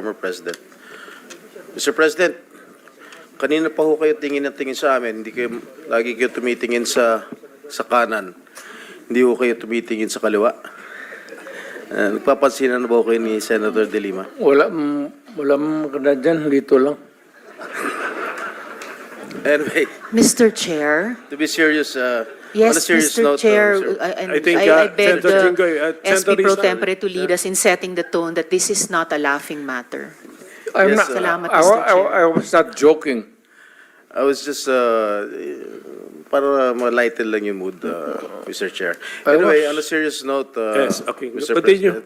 Former President. Mr. President, kanina pa ho kayo tingin ng tingin sa amin. Hindi kayo, lagi kayo tumitingin sa kanan. Hindi ho kayo tumitingin sa kaliwa. Nagpapansinan na ba ho kayo ni Senator De Lima? Wala maganda dyan. Dito lang. Anyway, Mr. Chair. to be serious, Yes, on a serious Mr. note, Chair, I think, I beg Senator the Jinggoy, SP Senator Pro Rizal, Tempore to lead us in setting the tone that this is not a laughing matter. I'm Yes, not, Salamat, Mr. Chair. I was not joking. I was just, para ma-lighten lang yung mood, Mr. Chair. Anyway, on a serious note, Yes, okay. Mr. Continue.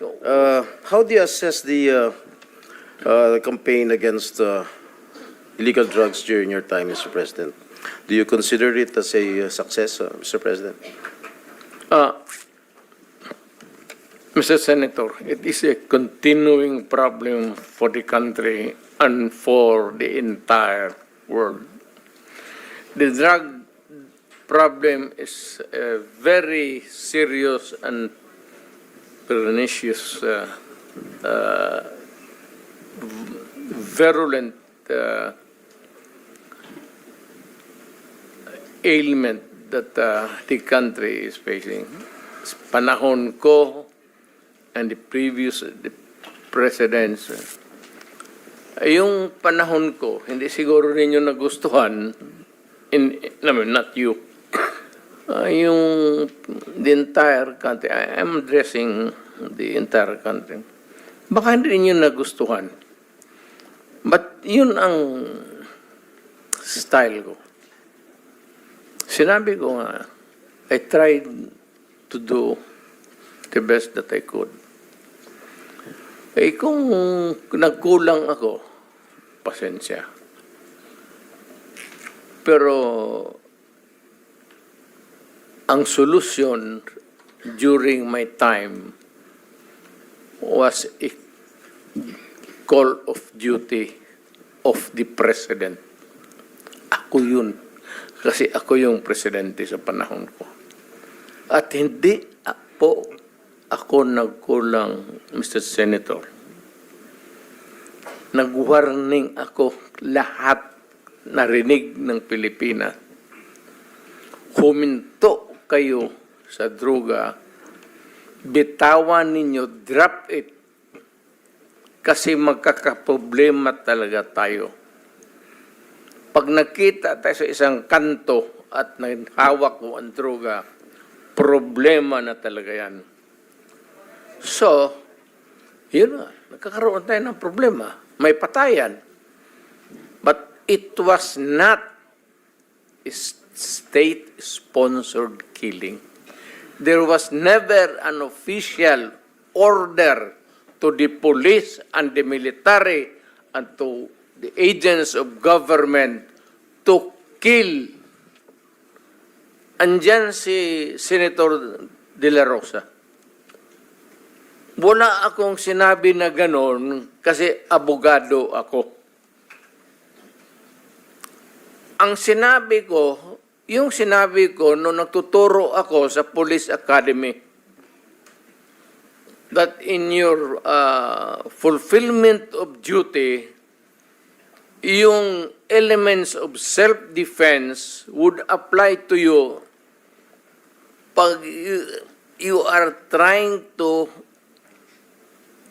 President, how do you assess the campaign against illegal drugs during your time, Mr. President? Do you consider it as a success, Mr. President? Mr. Senator, it is a continuing problem for the country and for the entire world. The drug problem is a very serious and pernicious, virulent ailment that the country is facing. Panahon ko and the previous presidents, yung panahon ko, hindi siguro ninyo nagustuhan, not you, yung the entire country, I am addressing the entire country. Baka hindi ninyo nagustuhan. But yun ang style ko. Sinabi ko nga, I tried to do the best that I could. Eh kung nagkulang ako, pasensya. Pero ang solusyon during my time was a call of duty of the president. Ako yun. Kasi ako yung presidente sa panahon ko. At hindi po ako nagkulang, Mr. Senator. Nag-warning ako lahat narinig ng Pilipinas. Huminto kayo sa droga. Bitawan ninyo, drop it. Kasi magkakaproblema talaga tayo. Pag nakita tayo sa isang kanto at hawak mo ang droga, problema na talaga yan. So, yun na, nagkakaroon tayo ng problema. May patayan. But it was not a state-sponsored killing. There was never an official order to the police and the military and to the agents of government to kill. Andyan si Senator De La Rosa. Wala akong sinabi na ganon kasi abogado ako. Ang sinabi ko, yung sinabi ko nung nagtuturo ako sa Police Academy, that in your fulfillment of duty, yung elements of self-defense would apply to you pag you are trying to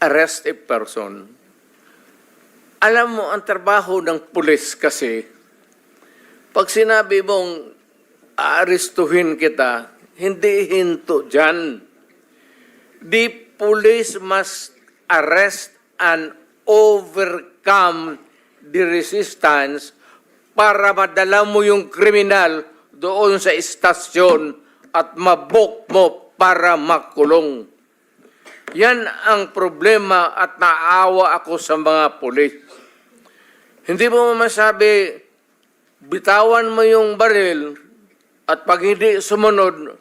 arrest a person. Alam mo, ang trabaho ng pulis kasi, pag sinabi mong aarestuhin kita, hindi hinto dyan. The police must arrest and overcome the resistance para madala mo yung kriminal doon sa istasyon at mabok mo para makulong. Yan ang problema at naawa ako sa mga pulis. Hindi mo masabi, bitawan mo yung baril at pag hindi sumunod,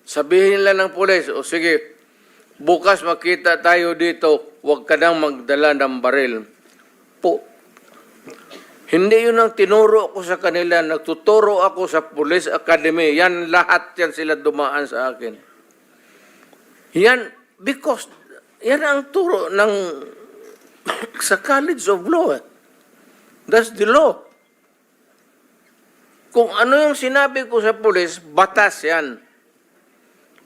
sabihin lang ng pulis, o sige, bukas makita tayo dito, huwag ka nang magdala ng baril. Hindi yun ang tinuro ko sa kanila. Nagtuturo ako sa Police Academy. Yan, lahat yan sila dumaan sa akin. Yan, because yan ang turo ng sa College of Law. That's the law. Kung ano yung sinabi ko sa pulis, batas yan.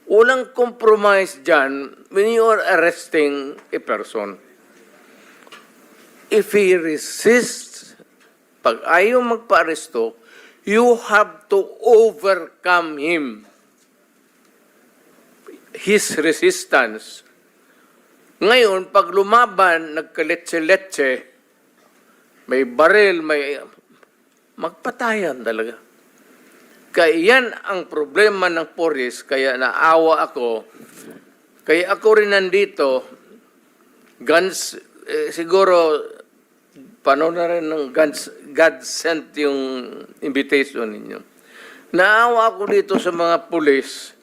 Walang compromise dyan when you are arresting a person. If he resists, pag ayaw magpa-aresto, you have to overcome him. His resistance. Ngayon, pag lumaban, nagkaletse-letse, may baril, may magpatayan talaga. Kaya yan ang problema ng pulis, kaya naawa ako. Kaya ako rin nandito, guns, siguro, paano na rin ng God sent yung invitation ninyo. Naawa ako dito sa mga pulis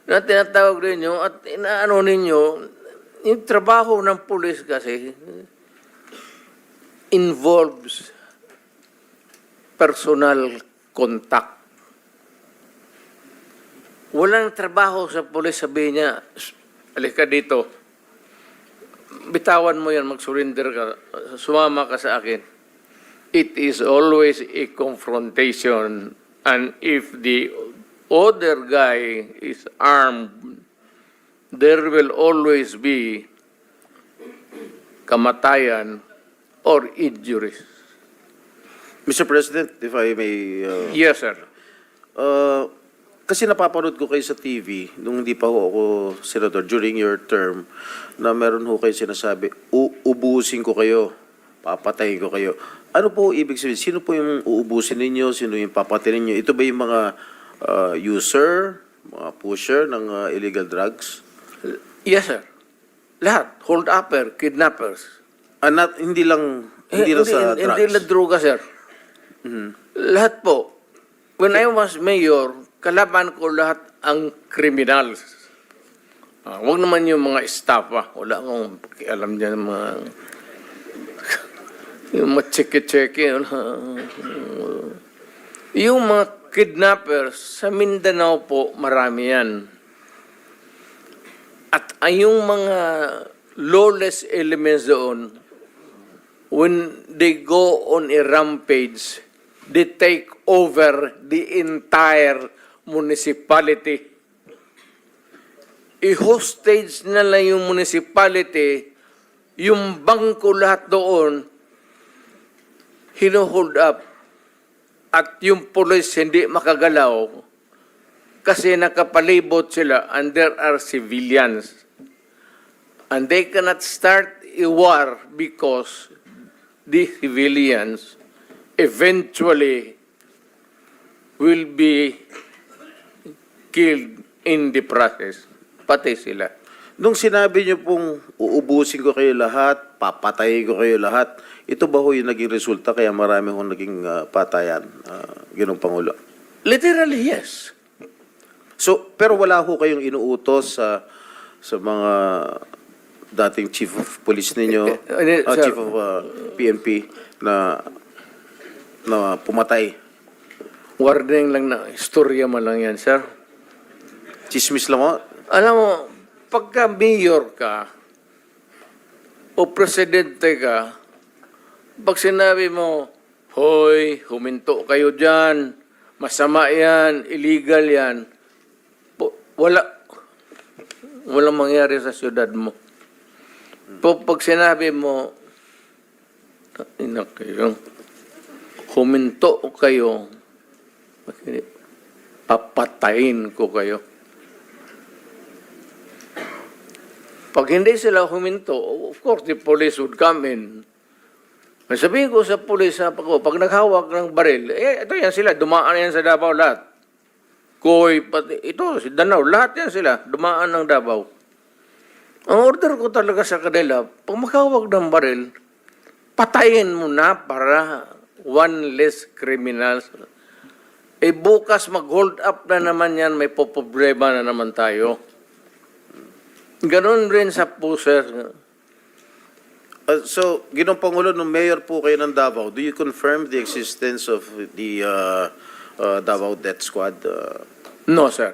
na tinatawag ninyo at inaano ninyo, yung trabaho ng pulis kasi involves personal contact. Walang trabaho sa pulis, sabihin niya, alika dito, bitawan mo yan, mag-surrender ka, sumama ka sa akin. It is always a confrontation, and if the other guy is armed, there will always be kamatayan or injuries. Mr. President, if I may... Yes, sir. Kasi napapanood ko kayo sa TV, nung hindi pa ho ako senador, during your term, na meron ho kayo sinasabi, uubusin ko kayo, papatayin ko kayo. Ano po ibig sabihin? Sino po yung uubusin ninyo? Sino yung papatayin ninyo? Ito ba yung mga user, mga pusher ng illegal drugs? Yes, sir. Lahat. Hold-upper, kidnappers. Hindi lang sa drugs? Hindi lang droga, sir. Lahat po. When I was mayor, kalaban ko lahat ang criminals. Huwag naman yung mga staff. Wala akong pakialam dyan. Yung mga cheke-cheke. Yung mga kidnappers, sa Mindanao po, marami yan. At yung mga lawless elements doon, when they go on a rampage, they take over the entire municipality. I-hostage na lang yung municipality, yung bangko lahat doon, hino-hold up, at yung police hindi makagalaw kasi nakapalibot sila and there are civilians. And they cannot start a war because the civilians eventually will be killed in the process. Pati sila. Nung sinabi niyo pong uubusin ko kayo lahat, papatayin ko kayo lahat, ito ba ho yung naging resulta kaya marami hong naging patayan, Ginoong Pangulo? Literally, yes. So, pero wala ho kayong inuutos sa mga dating chief of police ninyo, Sir. chief of PNP na pumatay? Warning lang na, istorya man lang yan, sir. Chismis lang ho? Alam mo, pagka mayor ka o presidente ka, pag sinabi mo, hoy, huminto kayo dyan, masama yan, illegal yan, walang mangyari sa syudad mo. Pag sinabi mo, ina kayo, huminto kayo, papatayin ko kayo. Pag hindi sila huminto, of course, the police would come in. Sabihin ko sa police, pag naghawak ng baril, ito yan sila, dumaan yan sa Davao lahat. Koy, pati, ito, si Danao, lahat yan sila, dumaan ng Davao. Ang order ko talaga sa kanila, pag maghawak ng baril, patayin mo na para one less criminals. Bukas mag-hold up na naman yan, may poproblema na naman tayo. Ganon rin sa pusher. So, Ginoong Pangulo, nung mayor po kayo ng Davao, do you confirm the existence of the Davao Death Squad? No, sir.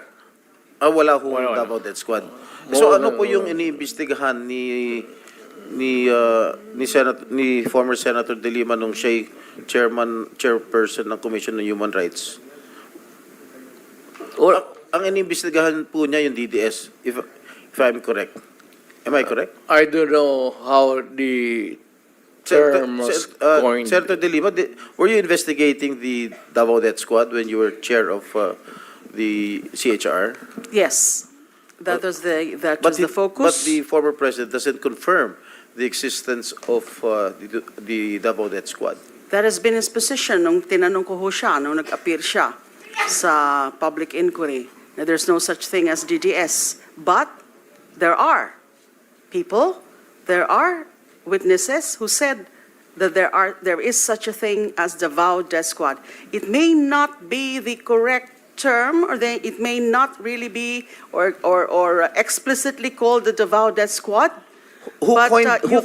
Wala ho Wala. Davao Death Squad. So, ano po yung iniimbestigahan ni former Senator De Lima nung siya chairperson ng Commission on Human Rights. Or, Ang inimbestigahan po niya yung DDS, if I'm correct. Am I correct? I don't know how the term was coined. Senator De Lima, were you investigating the Davao Death Squad when you were chair of the CHR? Yes, that was the But focus. the former president doesn't confirm the existence of the Davao Death Squad. That has been his position nung tinanong ko ho siya, nung nag-appear siya sa public inquiry, na there's no such thing as DDS. But there are people, there are witnesses who said that there is such a thing as Davao Death Squad. It may not be the correct term, or it may not really be or explicitly called the Davao Death Squad. Who But, coined who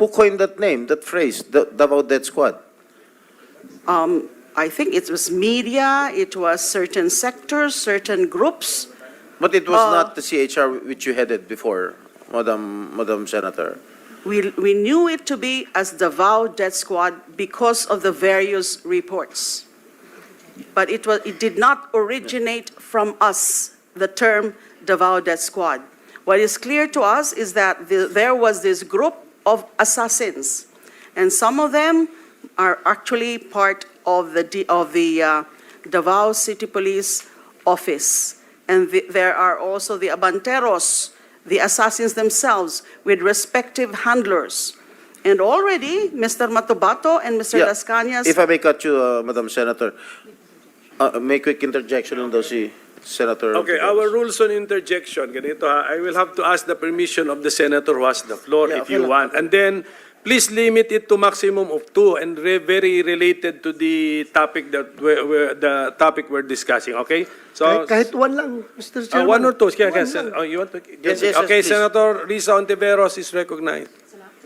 coined that name, that phrase, the Davao Death Squad? I think it was media, it was certain sectors, certain groups. But it was not the CHR which you headed before, Madam Senator. We knew it to be as Davao Death Squad because of the various reports. But it did not originate from us, the term Davao Death Squad. What is clear to us is that there was this group of assassins, and some of them are actually part of the Davao City Police Office. And there are also the Abanteros, the assassins themselves, with respective handlers. And already, Mr. Matobato and Mr. Yeah. Las Cañas. If I may cut you, Madam Senator, may quick interjection on those, Senator. Okay, our rules on interjection, ganito ha, I will have to ask the permission of the senator who has the floor Yeah, if okay you lang. want. And then, please limit it to maximum of 2 and very related to the topic that we're discussing, okay? So, Kahit one lang, Mr. Chairman. 1 or 2. Kaya, One lang. you want to? Yes, yes, okay, please. Senator Risa Ontiveros is recognized.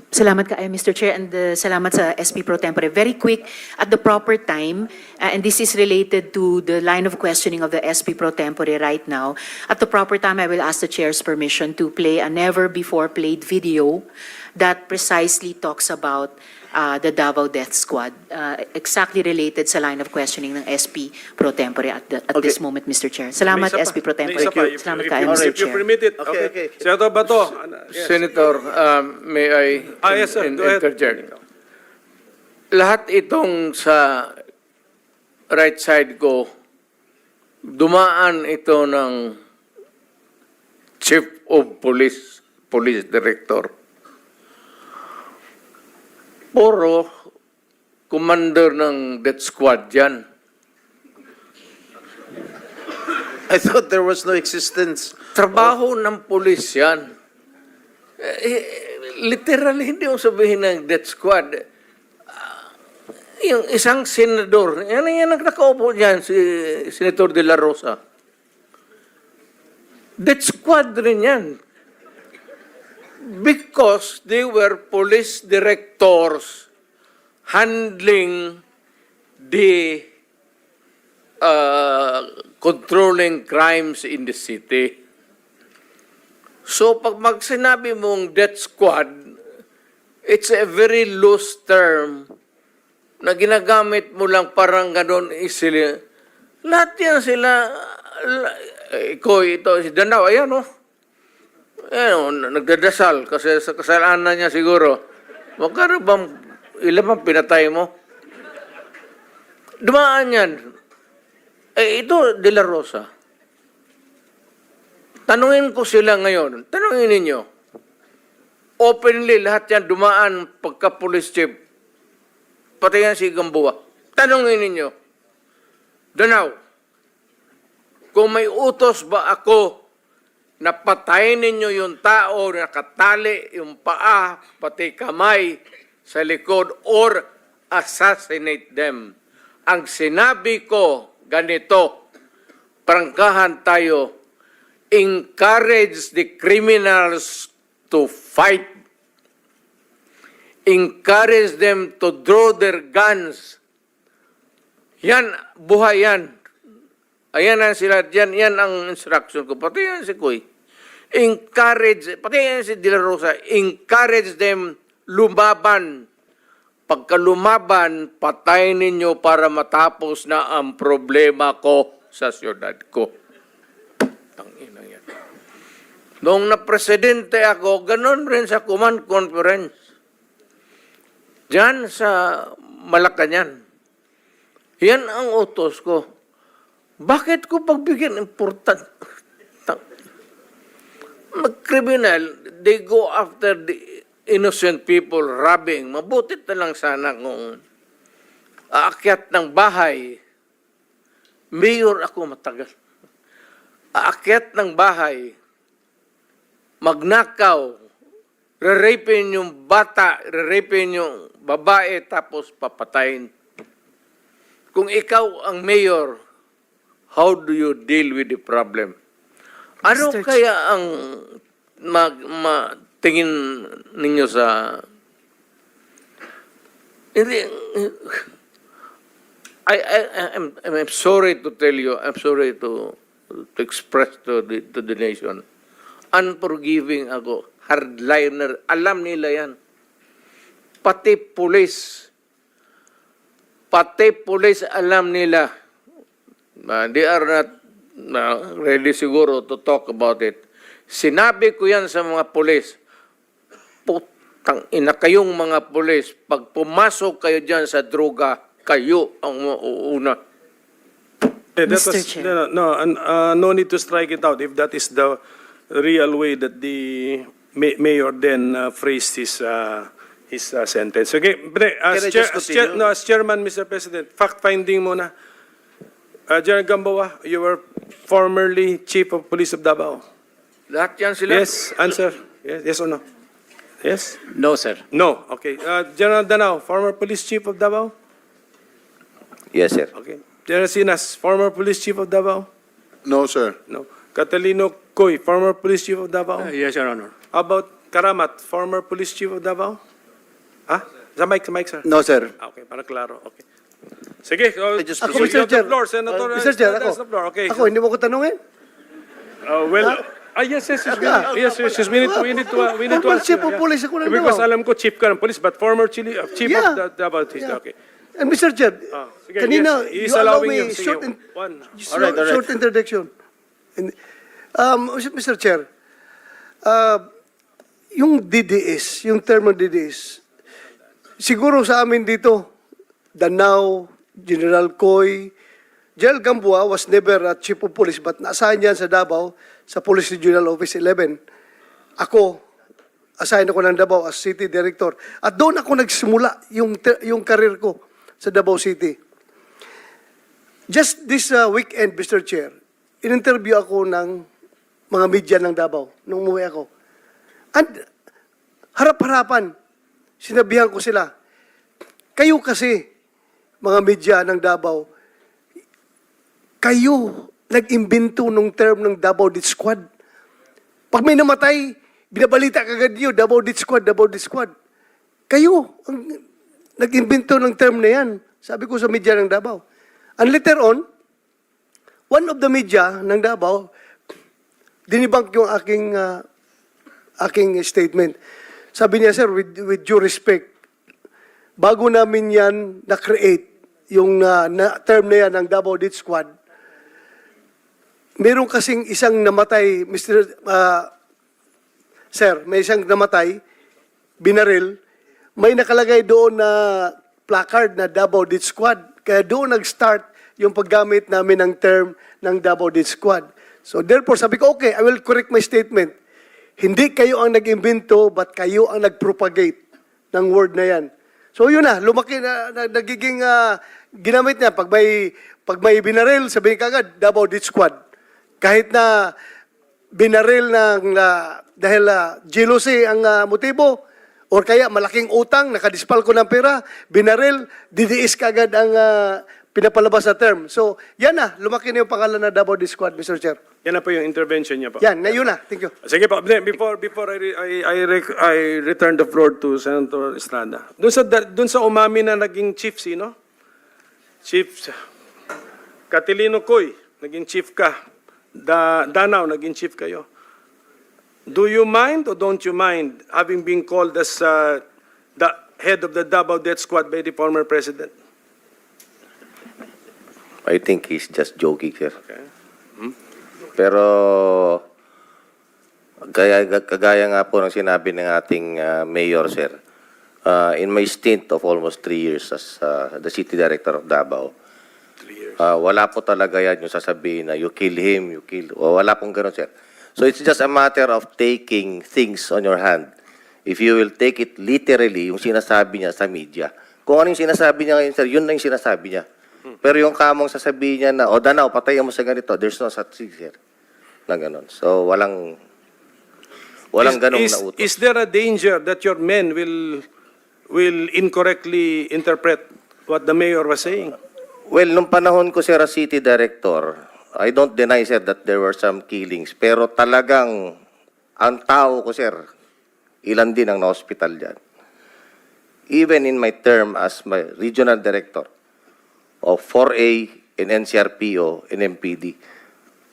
Salamat kaayo, Mr. Chair, and salamat sa SP Pro Tempore. Very quick, at the proper time, and this is related to the line of questioning of the SP Pro Tempore right now. At the proper time, I will ask the Chair's permission to play a never-before-played video that precisely talks about the Davao Death Squad, exactly related sa line of questioning ng SP Pro Tempore at this moment, Mr. Chair. Salamat, May isa SP pa. Pro Tempore. May isa pa. Salamat If kaayo, you- Mr. If you Chair. permit it, Okay, okay. Senator Bato. Yes. Senator, may I Yes, sir. Go ahead. interject? Lahat itong sa right side ko, dumaan ito ng Chief of Police Director. Puro commander ng death squad yan. I thought there was no existence. Trabaho ng pulis yan. Literally, hindi mo sabihin ng death squad. Yung isang senador, yan ang nakaupo dyan, si Senator De La Rosa. Death squad rin yan. Because they were police directors handling the controlling crimes in the city. So pag sinabi mong death squad, it's a very loose term na ginagamit mo lang parang gano'n sila. Lahat yan sila, ito, si Danao, ayan o. Ayan, nagdadasal kasi sa kasalanan niya siguro. Magkano bang, ilan bang pinatay mo? Dumaan yan. Ito, De La Rosa. Tanungin ko sila ngayon. Tanungin ninyo. Openly, lahat yan dumaan pagka-police chief. Pati yan si Gamboa. Tanungin ninyo. Danao, kung may utos ba ako na patayin ninyo yung tao na nakatali yung paa, pati kamay sa likod, or assassinate them. Ang sinabi ko, ganito, prangkahan tayo, encourage the criminals to fight. Encourage them to draw their guns. Yan, buhay yan. Ayan ang sila, yan ang instruction ko. Pati yan si Kuy. encourage, pati yan si De La Rosa, encourage them lumaban. Pagka lumaban, patayin ninyo para matapos na ang problema ko sa siyudad ko. Tangina yan. Noong na-presidente ako, ganun rin sa command conference. Diyan sa Malacanang. Yan ang utos ko. Bakit ko pagbigyan important? Mag-criminal, they go after the innocent people robbing. Mabuti na lang sana kung aakyat ng bahay. Mayor ako matagal. Aakyat ng bahay, magnakaw, re-rapin yung bata, re-rapin yung babae, tapos papatayin. Kung ikaw ang mayor, how do you deal with the problem? Ano Mr. kaya ang tingin ninyo sa... Hindi... I'm sorry to tell you, I'm sorry to express to the nation. Unforgiving ako. Hardliner. Alam nila yan. Pati pulis alam nila. They are not ready siguro to talk about it. Sinabi ko yan sa mga pulis. Putang ina kayong mga pulis, pag pumasok kayo dyan sa droga, kayo ang mauuna. Mr. Chair. No need to strike it out if that is the real way that the mayor then phrased his sentence. Okay, Can I just continue? as chairman, Mr. President, fact-finding muna. General Gamboa, you were formerly Chief of Police of Davao. Lahat yan sila. Yes, answer. Yes or no? Yes? No, sir. No. Okay. General Danao, former Police Chief of Davao? Yes, sir. Okay. General Sinas, former Police Chief of Davao? No, sir. No. Catalino Coy, former Police Chief of Davao? Yes, Your Honor. How about Karamat, former Police Chief of Davao? Ha? Sa mic, sir. No, sir. Okay, para klaro. Okay. Sige, just Ako, proceed. Mr. Chair. Floor, Senator. Mr. Chair, That's the floor. Okay. Ako, hindi mo ko tanungin? Yes, we need to Former ask chief you, of police ako ng Because Davao. alam ko chief ka ng police, but former chief Yeah. of Davao. Yeah. Okay. And Mr. Chair, Sige, kanina, yes, you allow allowing me you. Sige, short, one. All right. short introduction. And, Mr. Chair, yung DDS, yung term ng DDS, siguro sa amin dito, Danao, General Coy, General Gamboa was never a chief of police but na-assign yan sa Davao sa Police Regional Office 11. Ako, assign ako ng Davao as City Director. At doon ako nagsimula yung career ko sa Davao City. Just this weekend, Mr. Chair, in-interview ako ng mga media ng Davao nung umuwi ako. And harap-harapan, sinabihan ko sila, kayo kasi, mga media ng Davao, kayo nag-imbento nung term ng Davao Death Squad. Pag may namatay, binabalita kagad niyo, Davao Death Squad, Davao Death Squad. Kayo ang nag-imbento ng term na yan. Sabi ko sa media ng Davao. And later on, one of the media ng Davao, dinibunk yung aking statement. Sabi niya, sir, with due respect, bago namin yan na-create, yung term na yan ng Davao Death Squad, meron kasing isang namatay, sir, may isang namatay, binaril, may nakalagay doon na placard na Davao Death Squad. Kaya doon nag-start yung paggamit namin ng term ng Davao Death Squad. So therefore, sabi ko, okay, I will correct my statement. Hindi kayo ang nag-imbento, but kayo ang nag-propagate ng word na yan. So yun na, lumaki na, nagiging ginamit niya. Pag may binaril, sabihin kagad, Davao Death Squad. Kahit na binaril ng dahil jealousy ang motibo, or kaya malaking utang, nakadispal ko ng pera, binaril, DDS kagad ang pinapalabas na term. So, yan na, lumaki na yung pangalan na Davao Death Squad, Mr. Chair. Yan na po yung intervention niya po. Yan, na yun na. Thank you. Sige po, before I return the floor to Senator Estrada. Doon sa umami na naging chief, sino? Chief Catalino Coy, naging chief ka. Danao, naging chief kayo. Do you mind or don't you mind having been called as the head of the Davao Death Squad by the former president? I think he's just joking, sir. Okay. Pero kagaya nga po ng sinabi ng ating mayor, sir, in my stint of almost 3 years as the city director of Davao, 3 years. wala po talaga yan yung sasabihin na you kill him, you kill. Wala pong ganun, sir. So it's just a matter of taking things on your hand. If you will take it literally, yung sinasabi niya sa media. Kung ano yung sinasabi niya ngayon, sir, yun na yung sinasabi niya. Pero yung kamong sasabihin niya na, o Danao, patayin mo sa ganito, there's no such thing, sir. Na ganun. So walang ganong nautos. Is there a danger that your men will incorrectly interpret what the mayor was saying? Well, nung panahon ko, sir, as city director, I don't deny, sir, that there were some killings. Pero talagang, ang tao ko, sir, ilan din ang na-hospital dyan. Even in my term as my regional director of 4A in NCRPO and MPD,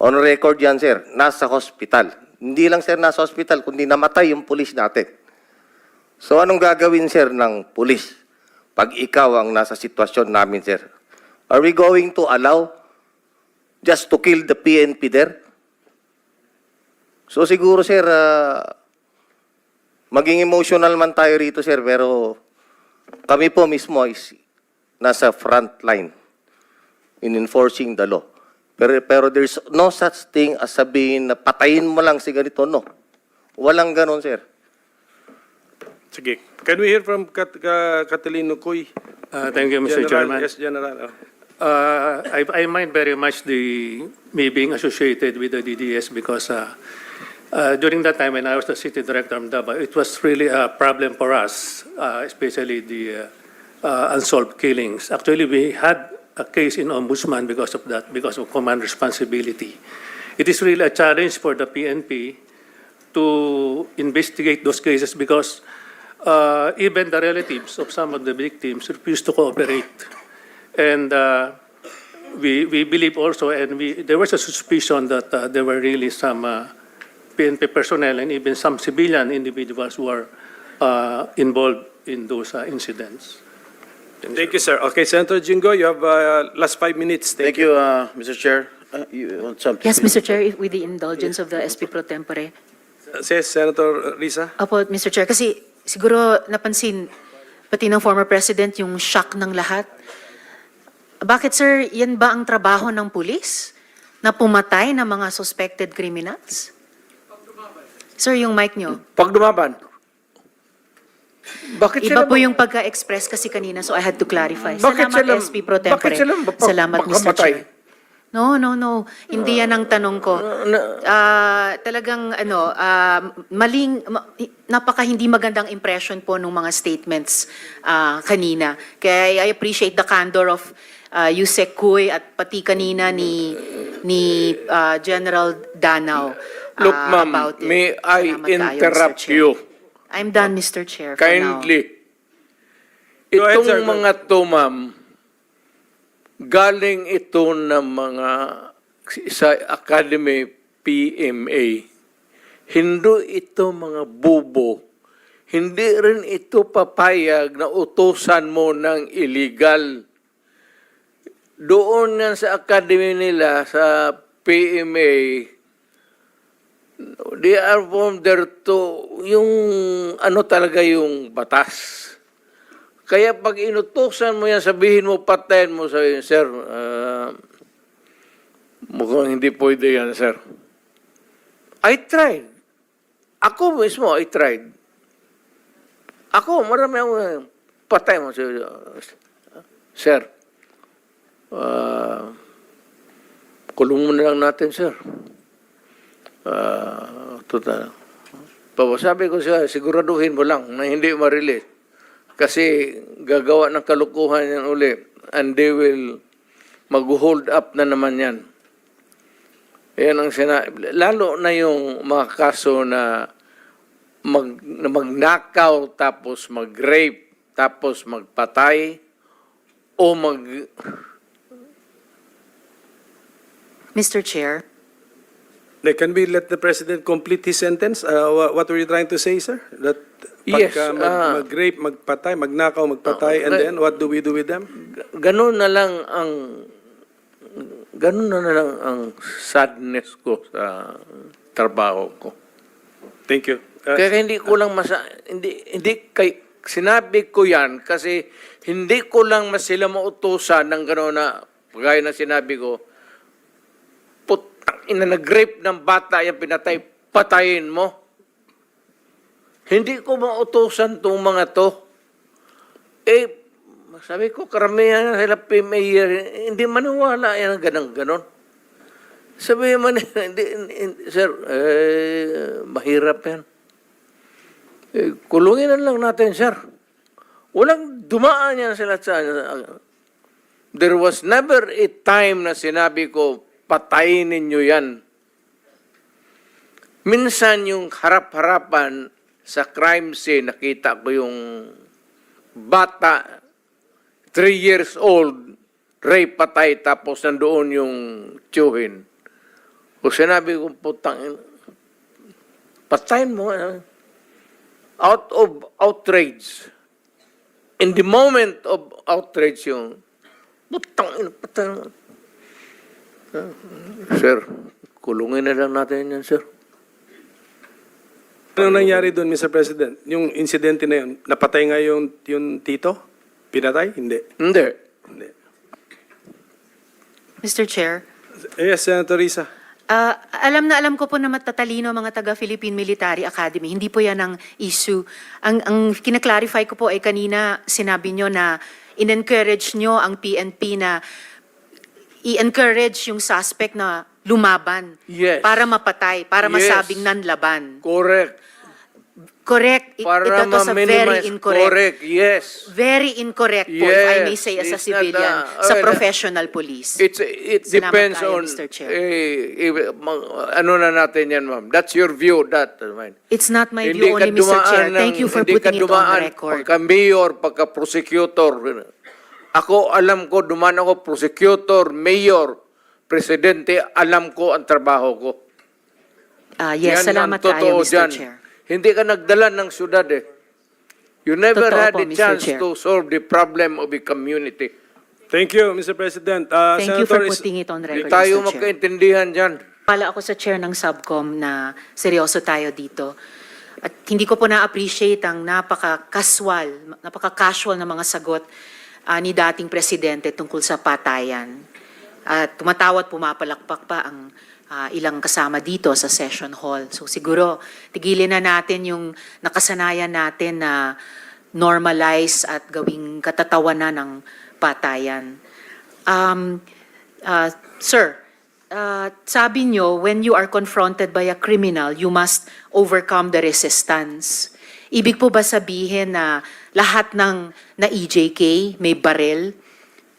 on record yan, sir, nasa hospital. Hindi lang, sir, nasa hospital, kundi namatay yung pulis natin. So, anong gagawin, sir, ng pulis pag ikaw ang nasa sitwasyon namin, sir? Are we going to allow just to kill the PNP there? So, siguro, sir, maging emotional man tayo rito, sir, pero kami po mismo is nasa front line in enforcing the law. Pero there's no such thing as sabihin na patayin mo lang si ganito, no. Walang ganon, sir. Sige. Can we hear from Catalino Cuy? Thank you, Mr. General? Chairman. Yes, General. I mind very much me being associated with the DDS because during that time when I was the city director of Davao, it was really a problem for us, especially the unsolved killings. Actually, we had a case in Ombudsman because of that, because of command responsibility. It is really a challenge for the PNP to investigate those cases because even the relatives of some of the victims refused to cooperate. And we believe also, and there was a suspicion that there were really some PNP personnel and even some civilian individuals who are involved in those incidents. Thank you, sir. Okay, Senator Jingo, you have last 5 minutes. Thank you, Mr. Chair. You want something? Yes, Mr. Chair, with the indulgence of the SP Pro Tempore. Says Senator Risa. Opo, Mr. Chair, kasi siguro napansin, pati ng former president, yung shock ng lahat. Bakit, sir, yan ba ang trabaho ng pulis? Na pumatay ng mga suspected criminals? Sir, yung mic nyo. Pag dumaban. Bakit Iba sila po yung pagka-express kasi kanina, so I had to clarify. Bakit Salamat, sila- SP Pro Tempore. bakit sila Salamat, Mr. makamatay? Chair. No. Hindi yan ang tanong ko. Talagang, napaka hindi magandang impression po ng mga statements kanina. Kaya I appreciate the candor of Yusek Cuy at pati kanina ni General Danao. Look, ma'am, about it. may I Salamat tayo, Mr. interrupt Chair. you I'm done, Mr. Chair, for now. kindly? Go ahead, sir. Itong mga to, ma'am, galing ito ng mga sa Academy PMA. Hindi ito mga bubo. Hindi rin ito papayag na utusan mo ng illegal. Doon yan sa academy nila, sa PMA, they are from there to, yung ano talaga yung batas. Kaya pag inutusan mo yan, sabihin mo, patayin mo, sabihin, sir, mukhang hindi pwede yan, sir. I tried. Ako mismo, I tried. Ako, marami akong patay mo, sir. Kulong mo na lang natin, sir. Total. Sabi ko siya, siguraduhin mo lang na hindi ma-release. Kasi gagawa ng kalukuhan yan uli. And they will mag-hold up na naman yan. Yan ang lalo na yung mga kaso na mag-knockout, tapos mag-rape, tapos magpatay, o Mr. Chair, Can we let the President complete his sentence? What were you trying to say, sir? That Yes, pagka mag-rape, magpatay, magnakaw, magpatay, and then what do we do with them? Ganun na lang ang sadness ko sa trabaho ko. Thank you. Kaya hindi ko lang sinabi ko yan kasi hindi ko lang sila mautusan ng gano'n na gaya na sinabi ko, putang ina, nag-rape ng bata, yung pinatay, patayin mo. Hindi ko mautusan itong mga to. Sabi ko, karamihan sila mayor, hindi maniwala yan ang ganon. Sabi man, sir, mahirap yan. Kulungin na lang natin, sir. Walang dumaan yan sila sa... There was never a time na sinabi ko, patayin ninyo yan. Minsan yung harap-harapan sa crime scene, nakita ko yung bata, 3 years old, rape, patay, tapos nandoon yung tiyuhin. O sinabi ko, putang, patayin mo. Out of outrage. In the moment of outrage yung, putang, patayin mo. Sir, kulungin na lang natin yan, sir. Ano nangyari doon, Mr. President? Yung insidente na yun, napatay nga yung tito? Pinatay? Hindi. Hindi. Hindi. Mr. Chair. Yes, Senator Risa. Alam na alam ko po na matatalino ang mga taga-Philippine Military Academy. Hindi po yan ang issue. Ang kinaklarify ko po ay kanina sinabi nyo na in-encourage nyo ang PNP na i-encourage yung suspect na lumaban. Yes. Para mapatay, para Yes. masabing nanlaban. Correct. Correct. Para That was a very ma-minimize. incorrect. Correct, yes. Very incorrect po, if I may Yes, say as a it's not civilian, a- sa okay, professional police. It Salamat depends kayo, on, Mr. Chair. ano na natin yan, ma'am. That's your view, that. Mine. It's not my view only, Mr. Chair. Thank you for putting it on the record. Pagka-mayor, pagka-prosecutor. Ako, alam ko, dumaan ako, prosecutor, mayor, presidente, alam ko ang trabaho ko. Yes, Yan salamat ang totoo kayo, Mr. dyan. Chair. Hindi ka nagdala ng syudad eh. You never Totoo had po, a Mr. chance Chair. to solve the problem of a community. Thank you, Mr. President. Thank you for Senator putting it on Hindi record, tayo Mr. Chair. magkaintindihan dyan. Pala ako sa chair ng subcom na seryoso tayo dito. At hindi ko po na-appreciate ang napaka-casual na mga sagot ni dating presidente tungkol sa patayan. At tumatawa at pumapalakpak pa ang ilang kasama dito sa session hall. So siguro, tigilin na natin yung nakasanayan natin na normalize at gawing katatawanan ng patayan. Sir, sabi nyo, when you are confronted by a criminal, you must overcome the resistance. Ibig po ba sabihin na lahat ng na EJK may barel?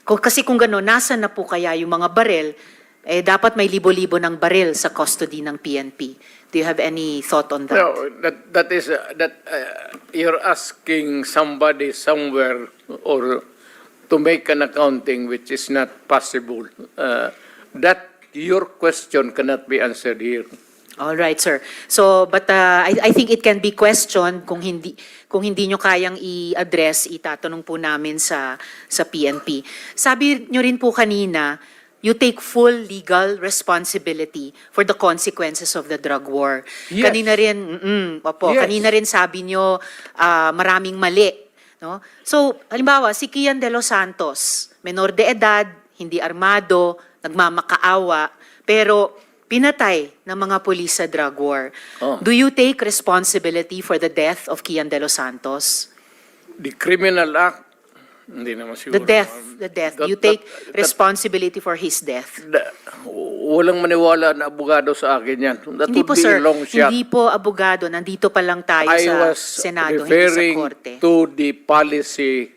Kasi kung gano'n, nasa na po kaya yung mga barel? Dapat may libo-libo ng baril sa custody ng PNP. Do you have any thought on that? No, that is you're asking somebody somewhere or to make an accounting which is not possible. That your question cannot be answered here. All right, sir. So, but I think it can be questioned kung hindi nyo kayang i-address, itatanong po namin sa PNP. Sabi nyo rin po kanina, you take full legal responsibility for the consequences of the drug war. Yes. Kanina rin, Yes. kanina rin sabi nyo maraming mali. No? So, halimbawa, si Kian de los Santos, menor de edad, hindi armado, nagmamakaawa, pero pinatay ng mga pulis sa drug war. Oh. Do you take responsibility for the death of Kian de los Santos? The criminal act, hindi naman siguro. The death. You take responsibility for his death. Walang maniwala na abogado sa akin yan. That Hindi would po, be sir. a long shot. Hindi po abogado. Nandito pa lang tayo I sa was Senado, hindi sa referring Korte. to the policy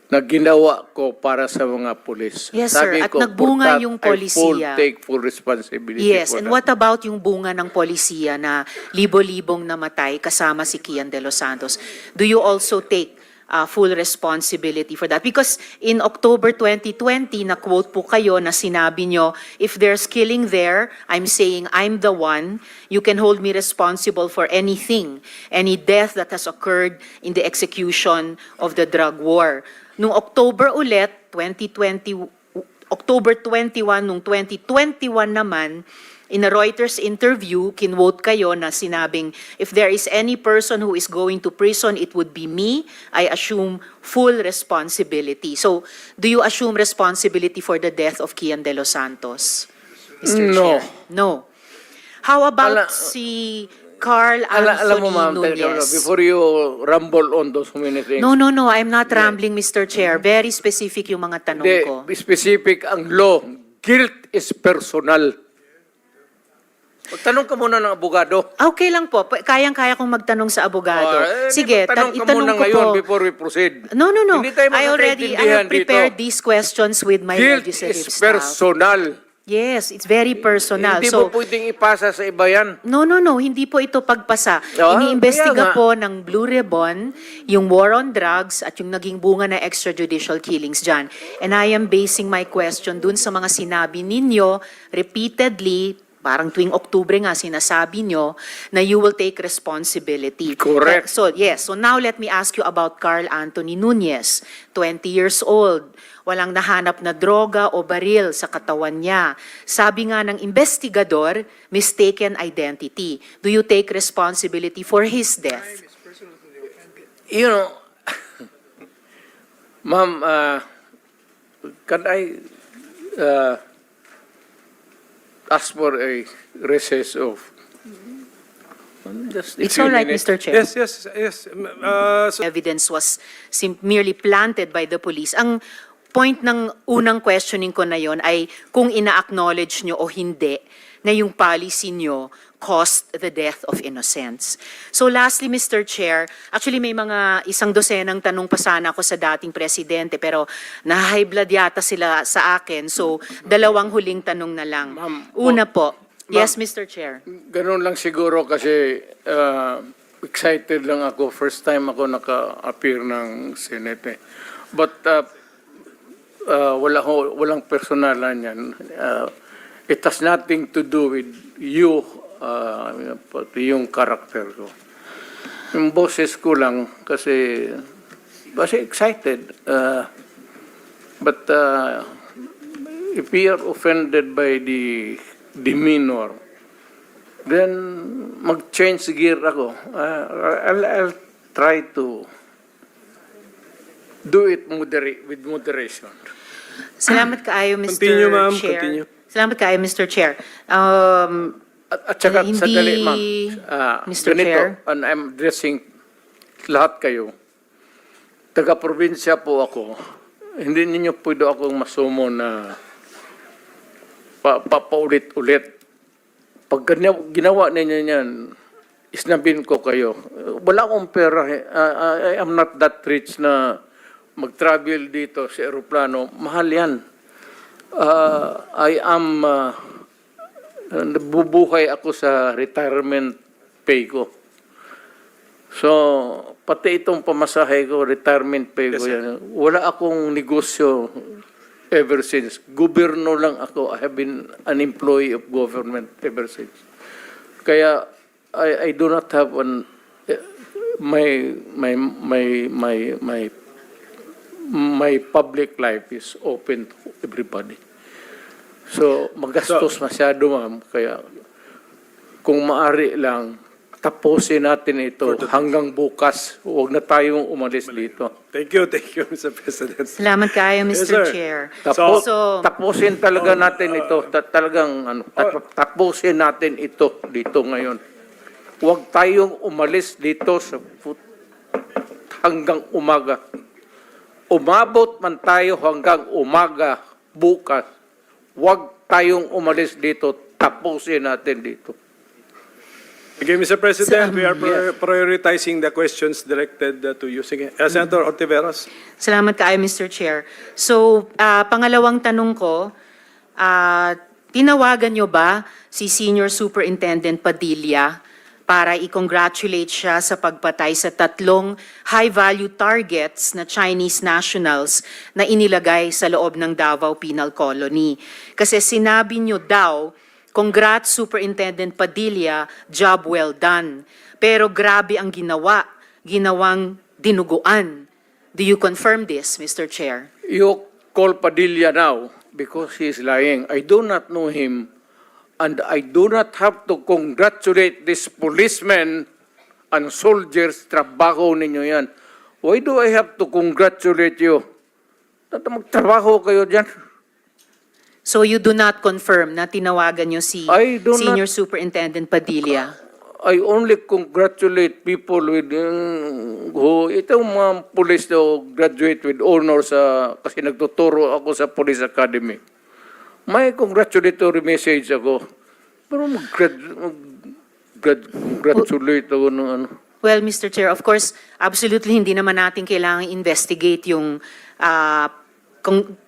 na ginawa ko para sa mga pulis. Yes, sir. At nagbunga yung polisiya. I take full responsibility Yes, for and that. what about yung bunga ng polisiya na libo-libong namatay kasama si Kian de los Santos? Do you also take full responsibility for that. Because in October 2020, na-quote po kayo na sinabi nyo, if there's killing there, I'm saying I'm the one. You can hold me responsible for anything, any death that has occurred in the execution of the drug war. Noong October ulit, October 21, nung 2021 naman, in a Reuters interview, kinwote kayo na sinabing, if there is any person who is going to prison, it would be me. I assume full responsibility. So, do you assume responsibility for the death of Kian De Los Santos, Mr. No. Chair? No. How about Ala- si Carl Alam mo, ma'am, Anthony Nunez? before you rumble on those many things, No, I'm not rambling, Mr. Chair. Very specific yung mga tanong ko. the specific ang law, guilt is personal. Tanong ka muna ng abogado. Okay lang po. Kayang-kaya kong magtanong sa abogado. Sige, tanong ka itanong muna ko ngayon po. before we proceed. No. Hindi tayo I magkakaintindihan have prepared dito. these questions with my Guilt legislative is staff. personal. Yes, it's very personal. Hindi So, mo pwedeng ipasa sa iba yan. no, hindi po ito pagpasa. Ah, Iniimbestiga kaya nga. po ng Blue Ribbon yung war on drugs at yung naging bunga na extrajudicial killings dyan. And I am basing my question dun sa mga sinabi ninyo repeatedly, parang tuwing Oktubre nga sinasabi nyo na you will take responsibility. Correct. So, yes. So now let me ask you about Carl Anthony Nunez, 20 years old. Walang nahanap na droga o baril sa katawan niya. Sabi nga ng investigador, mistaken identity. Do you take responsibility for his death? You know, ma'am, can I ask for a recess of just a It's few all right, minutes? Mr. Chair. Yes. Evidence was merely planted by the police. Ang point ng unang questioning ko na yon ay kung ina-acknowledge nyo o hindi na yung policy nyo caused the death of innocents. So lastly, Mr. Chair, actually may mga isang dosenang tanong pa sana ako sa dating presidente pero na-high blood yata sila sa akin. So dalawang huling tanong na lang. Ma'am, Una po. Yes, Mr. Chair. Ganun lang siguro kasi excited lang ako. First time ako naka-appear ng Senate. But walang personalan yan. It has nothing to do with you, pati yung karakter ko. Yung boses ko lang kasi excited. But if we are offended by the demeanor, then mag-change gear ako. I'll try to do it with moderation. Salamat kaayo, Mr. Continue, ma'am. Chair. Continue. Salamat kaayo, Mr. Chair. At saka, Hindi, sandali, ma'am. Mr. Ganito, Chair. and I'm addressing lahat kayo. Taga-probinsya po ako. Hindi ninyo pwede akong masumo na paulit-ulit. Pag ginawa ninyo yan, isnabin ko kayo. Wala akong pera. I am not that rich na mag-travel dito sa aeroplano. Mahal yan. I am... nabubuhay ako sa retirement pay ko. So, pati itong pamasahe ko, retirement pay ko yan. Wala akong negosyo ever since. Gobyerno lang ako. I have been an employee of government ever since. Kaya, I do not have my public life is open to everybody. So, magastos masyado, ma'am. Kaya, kung maari lang, tapusin natin ito hanggang bukas. Huwag na tayong umalis dito. Thank you, Mr. President. Salamat kaayo, Mr. Yes, sir. Chair. Tapusin talaga natin ito. Tapusin natin ito dito ngayon. Huwag tayong umalis dito hanggang umaga. Umabot man tayo hanggang umaga bukas. Huwag tayong umalis dito, tapusin natin dito. Okay, Mr. President, we are prioritizing the questions directed to you. Sige, Senator Ortiveros. Salamat kaayo, Mr. Chair. So, pangalawang tanong ko, tinawagan nyo ba si Senior Superintendent Padilla para i-congratulate siya sa pagpatay sa 3 high-value targets na Chinese nationals na inilagay sa loob ng Davao Penal Colony. Kasi sinabi niyo daw, "Congrats Superintendent Padilla, job well done." Pero grabe ang ginawang dinuguan. Do you confirm this, Mr. Chair? You call Padilla now because he is lying. I do not know him, and I do not have to congratulate this policemen and soldiers. Trabaho ninyo yan. Why do I have to congratulate you? Magtrabaho kayo dyan. So you do not confirm na tinawagan niyo si I do not- Senior Superintendent Padilla? I only congratulate people with who itong mga police daw graduate with honors kasi nagtuturo ako sa Police Academy. May congratulatory message ako. Pero congratulate ako ng ano. Well, Mr. Chair, of course, absolutely hindi naman natin kailangan investigate yung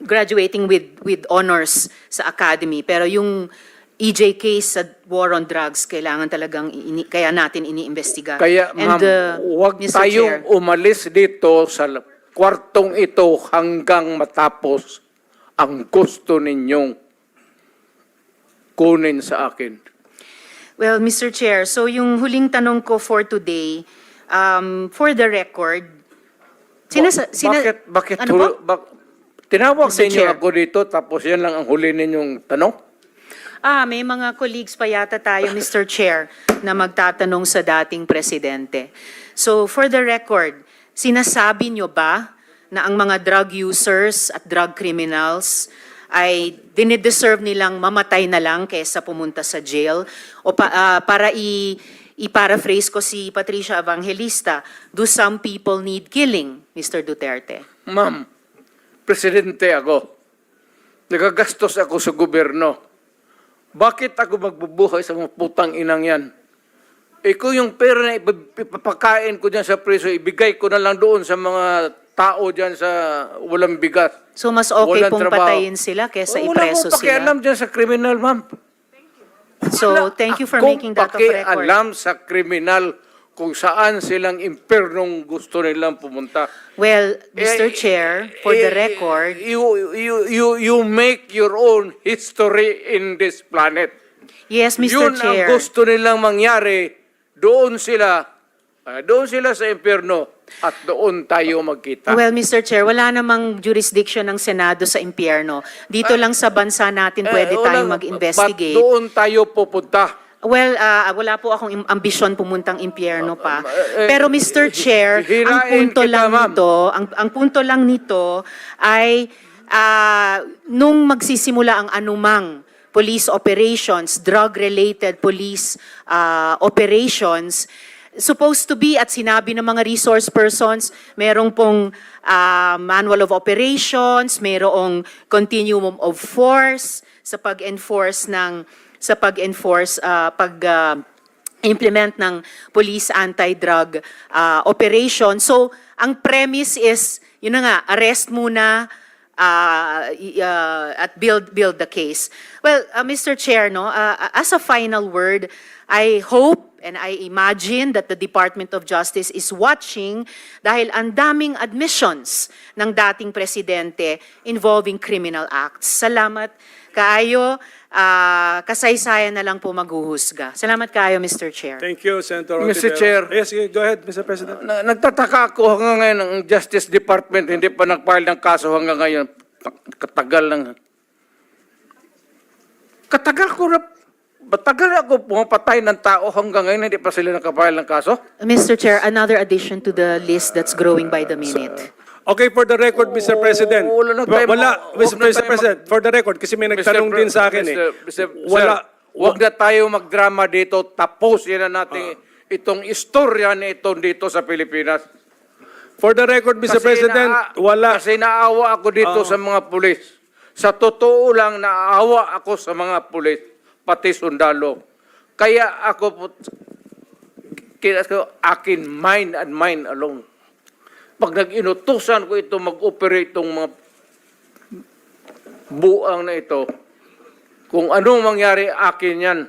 graduating with honors sa academy. Pero yung EJ case sa war on drugs, kailangan talagang kaya natin iniimbestiga. Kaya ma'am, huwag Mr. tayong Chair, umalis dito sa kwartong ito hanggang matapos ang gusto ninyong kunin sa akin. well, Mr. Chair, so yung huling tanong ko for today, for the record, Bakit ano po? tinawag Mr. ninyo Chair. ako dito tapos yan lang ang huli ninyong tanong? May mga colleagues pa yata tayo, Mr. Chair, na magtatanong sa dating presidente. So, for the record, sinasabi nyo ba na ang mga drug users at drug criminals ay dinideserve nilang mamatay na lang kaysa pumunta sa jail? O para i-paraphrase ko si Patricia Evangelista, do some people need killing, Mr. Duterte? Ma'am, presidente ako. Nagagastos ako sa gobyerno. Bakit ako magbubuhay sa mga putang inang yan? Kung yung pera na ipapakain ko dyan sa preso, ibigay ko na lang doon sa mga tao dyan sa walang bigas. So, mas okay Walang pong trabaho. patayin sila kaysa Wala ipreso akong pakialam sila. dyan sa kriminal, ma'am. So, thank you for making that of record. Alam sa kriminal kung saan silang impernong gusto nilang pumunta. Well, Mr. Chair, for the record, You make your own history in this planet. yes, Mr. Yun Chair. ang gusto nilang mangyari. Doon sila sa impyerno at doon tayo magkita. Well, Mr. Chair, wala namang jurisdiction ng Senado sa impyerno. Dito lang sa bansa natin pwede tayong mag-investigate. Ba't doon tayo pupunta? Well, wala po akong ambisyon pumuntang impyerno pa. Pero Mr. Chair, ang hirain punto kita, lang ma'am. nito, ang punto lang nito ay nung magsisimula ang anumang police operations, drug-related police operations, supposed to be, at sinabi ng mga resource persons, merong pong manual of operations, merong continuum of force sa pag-enforce implement ng police anti-drug operation. So, ang premise is, yun na nga, arrest muna at build the case. Well, Mr. Chair, no, as a final word, I hope and I imagine that the Department of Justice is watching dahil ang daming admissions ng dating presidente involving criminal acts. Salamat kaayo. Kasaysayan na lang po maghuhusga. Salamat kaayo, Mr. Chair. Thank you, Senator Mr. Ontiveros. Chair. Yes, go ahead, Mr. President. Nagtataka ako hanggang ngayon ang Justice Department hindi pa nag-file ng kaso hanggang ngayon. Katagal lang. Batagal ako pumapatay ng tao hanggang ngayon hindi pa sila nakapile ng kaso. Mr. Chair, another addition to the list that's growing by the minute. Okay, for the record, Mr. President. wala na tayo Mr. President, for the record, kasi may nagtanong din sa akin Wala. Huwag na tayo magdrama dito. Tapusin na natin itong istorya na ito dito sa Pilipinas. For the record, Mr. President, wala. Kasi naawa ako dito sa mga pulis. Sa totoo lang, naawa ako sa mga pulis, pati sundalo. Kaya ako, akin, mine and mine alone. Pag nag-inutusan ko ito, mag-operate itong mga buang na ito, kung anong mangyari, akin yan.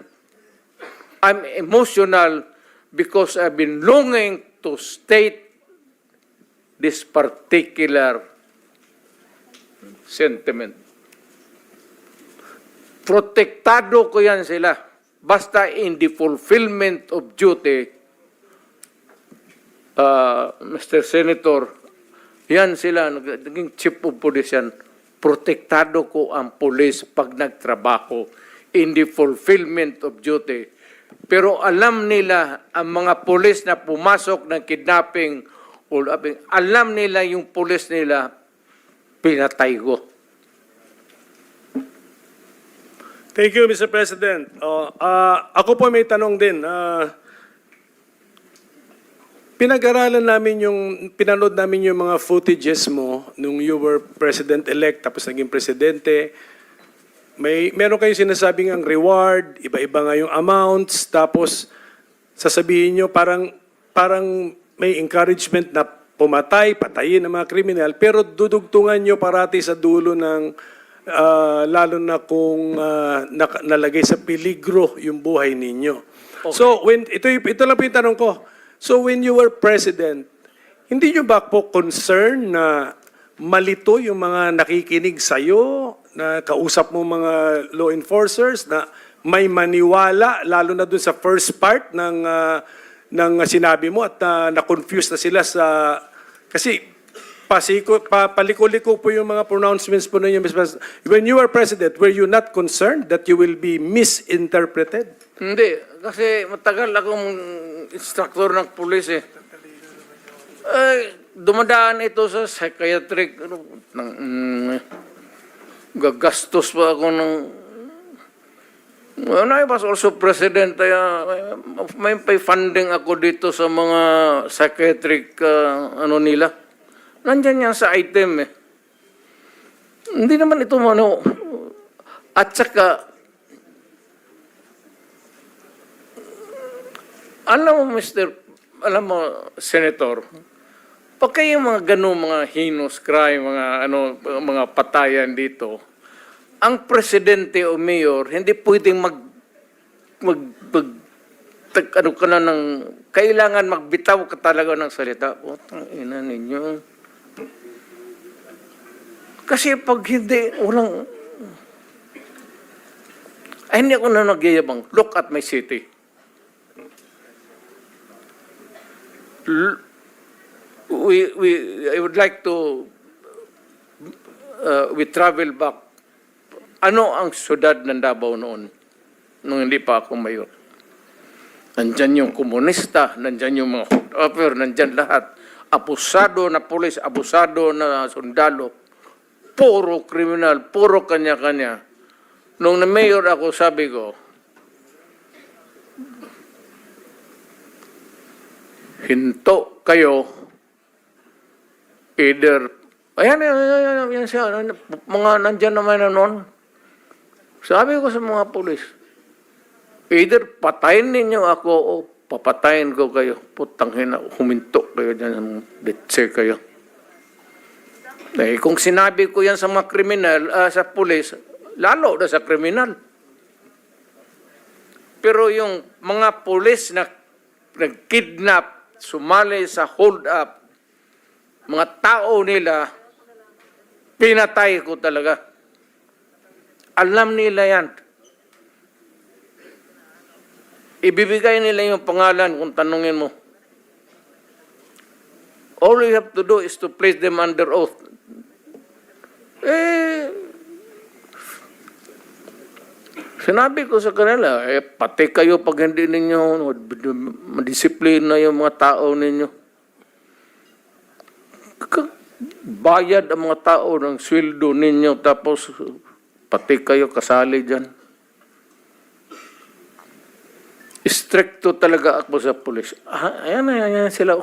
I'm emotional because I've been longing to state this particular sentiment. Protektado ko yan sila. Basta in the fulfillment of duty, Mr. Senator, yan sila, naging chief of police yan. Protektado ko ang police pag nagtrabaho in the fulfillment of duty. Pero alam nila, ang mga police na pumasok ng kidnapping, alam nila yung police nila, pinatay ko. Thank you, Mr. President. Ako po may tanong din. Pinag-aralan namin pinanood namin yung mga footages mo nung you were President-elect tapos naging Presidente. Meron kayong sinasabing ang reward, iba-iba nga yung amounts, tapos sasabihin nyo parang may encouragement na patayin ang mga kriminal, pero dudugtungan nyo parati sa dulo ng lalo na kung nalagay sa peligro yung buhay ninyo. Okay. So, ito lang po yung tanong ko. So, when you were president, hindi nyo ba po concern na malito yung mga nakikinig sa'yo, na kausap mo mga law enforcers, na may maniwala, lalo na dun sa first part ng sinabi mo at na-confuse na sila sa... Kasi paliko-liko po yung mga pronouncements po ninyo, Mr. President. When you were president, were you not concerned that you will be misinterpreted? Hindi, kasi matagal akong instructor ng pulis eh. Dumadaan ito sa psychiatric, gagastos pa ako ng... When I was also president, may funding ako dito sa mga psychiatric nila. Nandyan yan sa item eh. Hindi naman ito At saka, alam mo, Senator, pag kayo mga ganun, mga heinous crime, mga patayan dito, ang presidente o mayor, hindi pwedeng kailangan magbitaw ka talaga ng salita. Putang ina ninyo. Kasi pag hindi, hindi ako na nagyayabang. Look at my city. I would like to, we travel back. Ano ang syudad ng Davao noon? Nung hindi pa ako mayor. Nandyan yung komunista, nandyan yung mga hot-upper, nandyan lahat. Abusado na pulis, abusado na sundalo. Puro kriminal, puro kanya-kanya. Nung na-mayor ako, sabi ko, hinto kayo, either, yan siya, mga nandyan naman na noon. Sabi ko sa mga pulis, either patayin ninyo ako o papatayin ko kayo. Putang hina, huminto kayo dyan, bitse kayo. Kung sinabi ko yan sa mga kriminal, sa pulis, lalo na sa kriminal. Pero yung mga pulis na nag-kidnap, sumali sa hold-up, mga tao nila, pinatay ko talaga. Alam nila yan. Ibibigay nila yung pangalan kung tanungin mo. All you have to do is to place them under oath. Sinabi ko sa kanila, pati kayo pag hindi ninyo madisiplina yung mga tao ninyo. Bayad ang mga tao ng sweldo ninyo tapos pati kayo kasali dyan. Stricto talaga ako sa pulis. Ayan sila.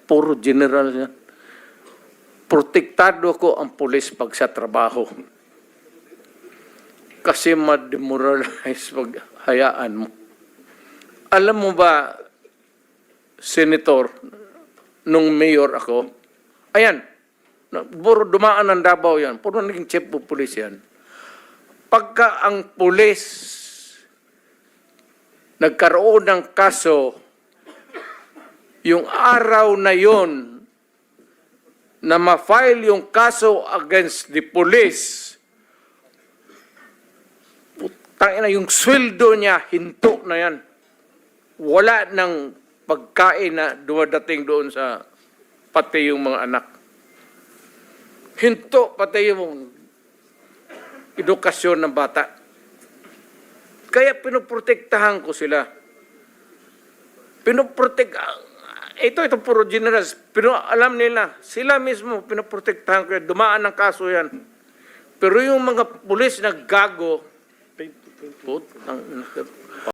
Puro general yan. Protektado ko ang pulis pag sa trabaho. Kasi ma-demoralize pag hayaan mo. Alam mo ba, Senator, nung mayor ako, ayan, puro dumaan ng Davao yan, puro naging chief of police yan. Pagka ang pulis nagkaroon ng kaso yung araw na yon na ma-file yung kaso against the police, putang ina, yung sweldo niya, hinto na yan. Wala ng pagkain na dumadating doon sa pati yung mga anak. Hinto pati yung edukasyon ng bata. Kaya pinoprotektahan ko sila. Ito puro generals. Pero alam nila, sila mismo pinoprotektahan ko yan. Dumaan ng kaso yan. Pero yung mga pulis na gago, putang ina,